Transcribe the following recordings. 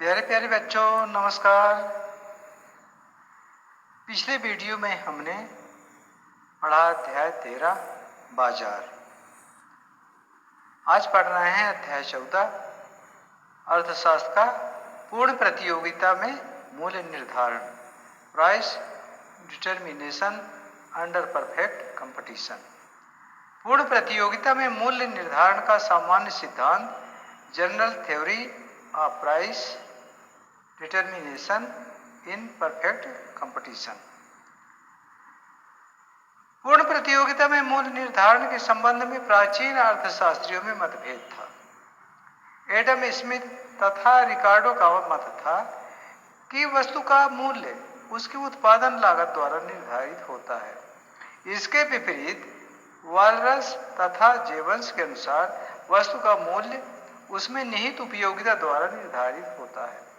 प्यारे प्यारे बच्चों, नमस्कार। पिछले वीडियो में हमने पढ़ा अध्याय 13 बाजार। आज पढ़ रहे हैं अध्याय 14 अर्थशास्त्र का पूर्ण प्रतियोगिता में मूल्य निर्धारण, price determination under perfect competition. पूर्ण प्रतियोगिता में मूल्य निर्धारण का सामान्य सिद्धांत, general theory of price determination in perfect competition. पूर्ण प्रतियोगिता में मूल्य निर्धारण के संबंध में प्राचीन अर्थशास्त्रियों में मतभेद था। एडम स्मिथ तथा रिकार्डो का मत था कि वस्तु का मूल्य उसकी उत्पादन लागत द्वारा निर्धारित होता है। इसके विपरीत वालरस तथा जेवंस के अनुसार वस्तु का मूल्य उसमें निहित उपयोगिता द्वारा निर्धारित होता है।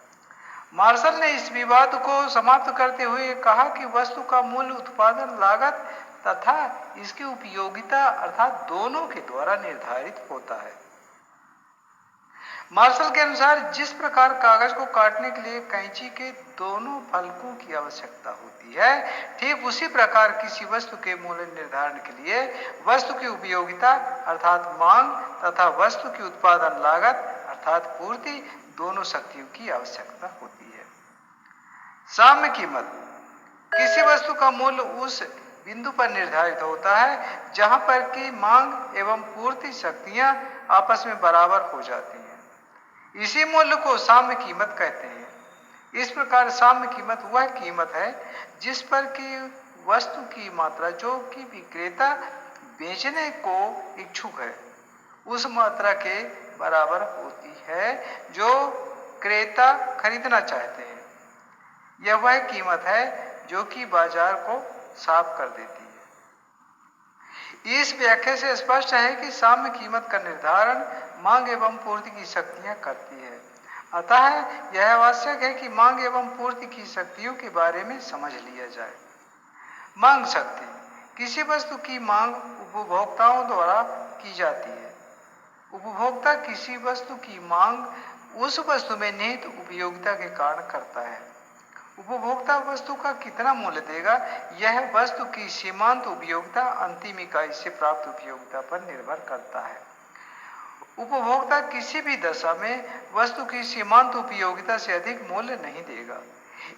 मार्शल ने इस विवाद को समाप्त करते हुए कहा कि वस्तु का मूल्य उत्पादन लागत तथा इसकी उपयोगिता अर्थात दोनों के द्वारा निर्धारित होता है। मार्शल के अनुसार जिस प्रकार कागज को काटने के लिए कैंची के दोनों फलकों की आवश्यकता होती है, ठीक उसी प्रकार किसी वस्तु के मूल्य निर्धारण के लिए वस्तु की उपयोगिता अर्थात मांग तथा वस्तु की उत्पादन लागत अर्थात पूर्ति दोनों शक्तियों की आवश्यकता होती है। साम्य कीमत किसी वस्तु का मूल्य उस बिंदु पर निर्धारित होता है जहां पर की मांग एवं पूर्ति शक्तियां आपस में बराबर हो जाती हैं। इसी मूल्य को साम्य कीमत कहते हैं। इस प्रकार साम्य कीमत वह कीमत है जिस पर की वस्तु की मात्रा जो कि विक्रेता बेचने को इच्छुक है उस मात्रा के बराबर होती है जो क्रेता खरीदना चाहते हैं। यह वह कीमत है जो कि बाजार को साफ कर देती है। इस व्याख्या से स्पष्ट है कि साम्य कीमत का निर्धारण मांग एवं पूर्ति की शक्तियां करती है। अतः यह आवश्यक है कि मांग एवं पूर्ति की शक्तियों के बारे में समझ लिया जाए। मांग शक्ति किसी वस्तु की मांग उपभोक्ताओं द्वारा की जाती है। उपभोक्ता किसी वस्तु की मांग उस वस्तु में निहित उपयोगिता के कारण करता है। उपभोक्ता वस्तु का कितना मूल्य देगा यह वस्तु की सीमांत उपयोगिता अंतिम इकाई से प्राप्त उपयोगिता पर निर्भर करता है। उपभोक्ता किसी भी दशा में वस्तु की सीमांत उपयोगिता से अधिक मूल्य नहीं देगा।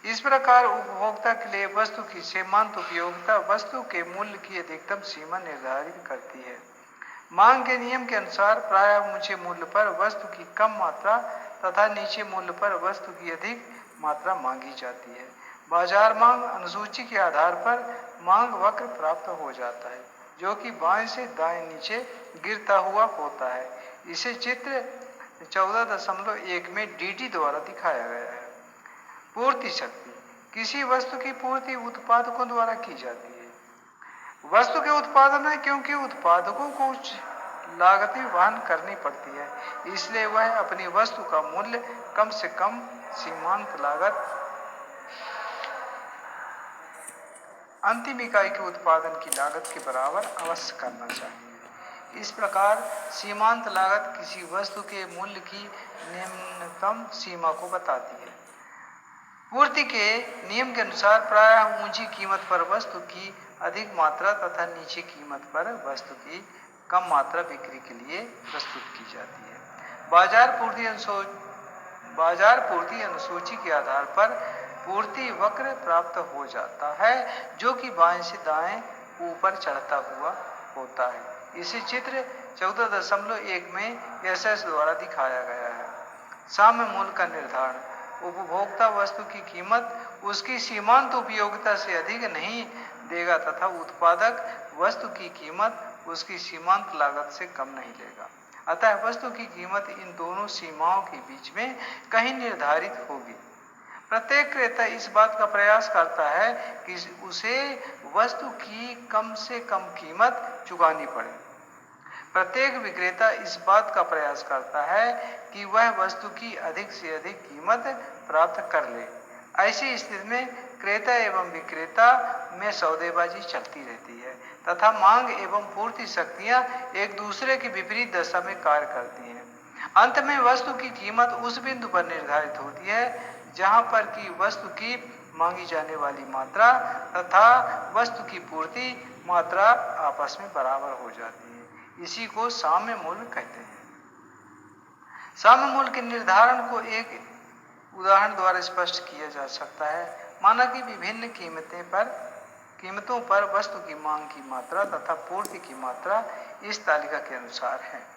इस प्रकार उपभोक्ता के लिए वस्तु की सीमांत उपयोगिता वस्तु के मूल्य की अधिकतम सीमा निर्धारित करती है। मांग के नियम के अनुसार प्रायः ऊंचे मूल्य पर वस्तु की कम मात्रा तथा नीचे मूल्य पर वस्तु की अधिक मात्रा मांगी जाती है। बाजार मांग अनुसूची के आधार पर मांग वक्र प्राप्त हो जाता है जो कि बाएं से दाएं नीचे गिरता हुआ होता है। इसे चित्र 14.1 में डी द्वारा दिखाया गया है। पूर्ति शक्ति किसी वस्तु की पूर्ति उत्पादकों द्वारा की जाती है। वस्तु के उत्पादन में क्योंकि उत्पादकों को लागतें वहन करनी पड़ती है इसलिए वह अपनी वस्तु का मूल्य कम से कम सीमांत लागत अंतिम इकाई के उत्पादन की लागत के बराबर अवश्य करना चाहिए। इस प्रकार सीमांत लागत किसी वस्तु के मूल्य की निम्नतम सीमा को बताती है। पूर्ति के नियम के अनुसार प्रायः ऊंची कीमत पर वस्तु की अधिक मात्रा तथा नीची कीमत पर वस्तु की कम मात्रा बिक्री के लिए प्रस्तुत की जाती है। बाजार पूर्ति अनुसूची के आधार पर पूर्ति वक्र प्राप्त हो जाता है जो कि बाएं से दाएं ऊपर चढ़ता हुआ होता है। इसे चित्र 14.1 में एसएस द्वारा दिखाया गया है। साम्य मूल्य का निर्धारण उपभोक्ता वस्तु की कीमत उसकी सीमांत उपयोगिता से अधिक नहीं देगा तथा उत्पादक वस्तु की कीमत उसकी सीमांत लागत से कम नहीं लेगा। अतः वस्तु की कीमत इन दोनों सीमाओं के बीच में कहीं निर्धारित होगी। प्रत्येक क्रेता इस बात का प्रयास करता है कि उसे वस्तु की कम से कम कीमत चुकानी पड़े। प्रत्येक विक्रेता इस बात का प्रयास करता है कि वह वस्तु की अधिक से अधिक कीमत प्राप्त कर ले। ऐसी स्थिति में क्रेता एवं विक्रेता में सौदेबाजी चलती रहती है तथा मांग एवं पूर्ति शक्तियां एक दूसरे की विपरीत दशा में कार्य करती हैं। अंत में वस्तु की कीमत उस बिंदु पर निर्धारित होती है जहां पर की वस्तु की मांगी जाने वाली मात्रा तथा वस्तु की पूर्ति मात्रा आपस में बराबर हो जाती है। इसी को साम्य मूल्य कहते हैं। साम्य मूल्य के निर्धारण को एक उदाहरण द्वारा स्पष्ट किया जा सकता है। माना कि विभिन्न कीमतों पर वस्तु की मांग की मात्रा तथा पूर्ति की मात्रा इस तालिका के अनुसार है।